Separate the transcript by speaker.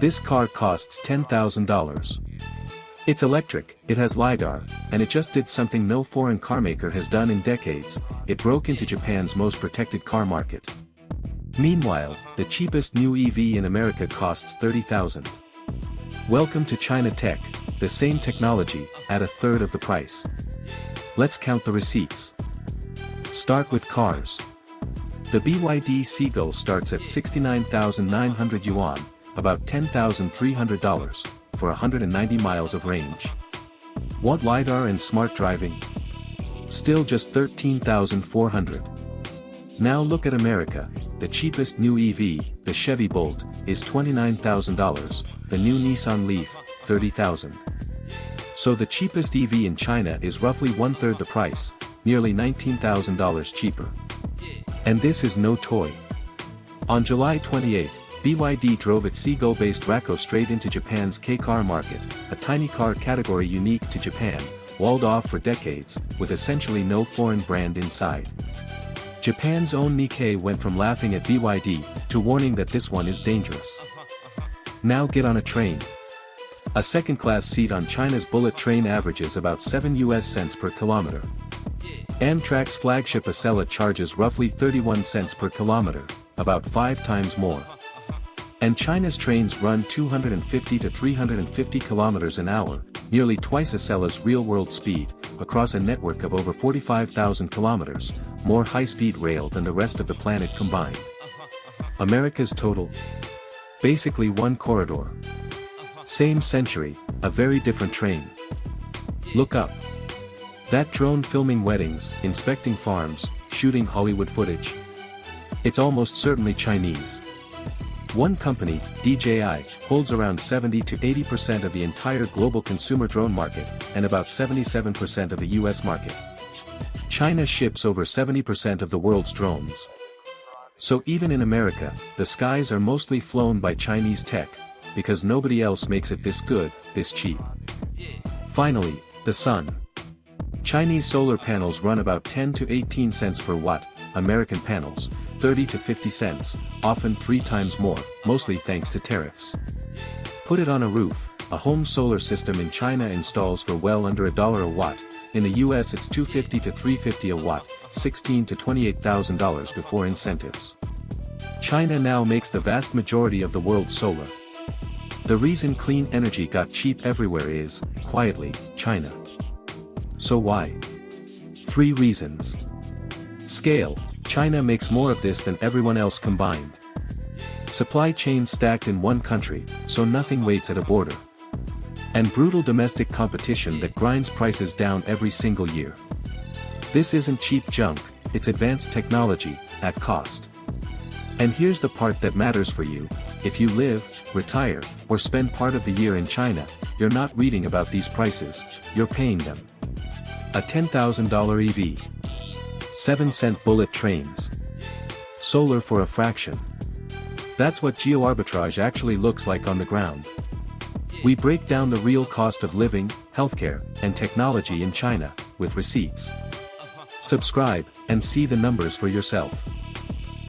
Speaker 1: This car costs $10,000. It's electric, it has LiDAR, and it just did something no foreign carmaker has done in decades. It broke into Japan's most protected car market. Meanwhile, the cheapest new EV in America costs $30,000. Welcome to China Tech, the same technology, at a third of the price. Let's count the receipts. Start with cars. The BYD Seagull starts at 69,900 yuan, about $10,300, for 190 miles of range. Want LiDAR and smart driving? Still just 13,400. Now look at America. The cheapest new EV, the Chevy Bolt, is $29,000, the new Nissan Leaf, $30,000. So the cheapest EV in China is roughly one-third the price, nearly $19,000 cheaper. And this is no toy. On July 28, BYD drove its Seagull-based Racco straight into Japan's K-car market, a tiny car category unique to Japan, walled off for decades, with essentially no foreign brand inside. Japan's own Nikkei went from laughing at BYD, to warning that this one is dangerous. Now get on a train. A second-class seat on China's bullet train averages about 7 US cents per kilometer. Amtrak's flagship Acela charges roughly 31 cents per kilometer, about 5 times more. And China's trains run 250 to 350 kilometers an hour, nearly twice Acela's real-world speed, across a network of over 45,000 kilometers, more high-speed rail than the rest of the planet combined. America's total? Basically one corridor. Same century, a very different train. Look up. That drone filming weddings, inspecting farms, shooting Hollywood footage. It's almost certainly Chinese. One company, DJI, holds around 70 to 80% of the entire global consumer drone market, and about 77% of the US market. China ships over 70% of the world's drones. So even in America, the skies are mostly flown by Chinese tech, because nobody else makes it this good, this cheap. Finally, the sun. Chinese solar panels run about 10 to 18 cents per watt, American panels, 30 to 50 cents, often 3 times more, mostly thanks to tariffs. Put it on a roof. A home solar system in China installs for well under $1 a watt. In the US it's $250 to $350 a watt, $16,000 to $28,000 before incentives. China now makes the vast majority of the world's solar. The reason clean energy got cheap everywhere is, quietly, China. So why? 3 reasons. Scale. China makes more of this than everyone else combined. Supply chains stacked in one country, so nothing waits at a border. And brutal domestic competition that grinds prices down every single year. This isn't cheap junk, it's advanced technology, at cost. And here's the part that matters for you: if you live, retire, or spend part of the year in China, you're not reading about these prices, you're paying them. A $10,000 EV. 7-cent bullet trains. Solar for a fraction. That's what geoarbitrage actually looks like on the ground. We break down the real cost of living, healthcare, and technology in China, with receipts. Subscribe, and see the numbers for yourself.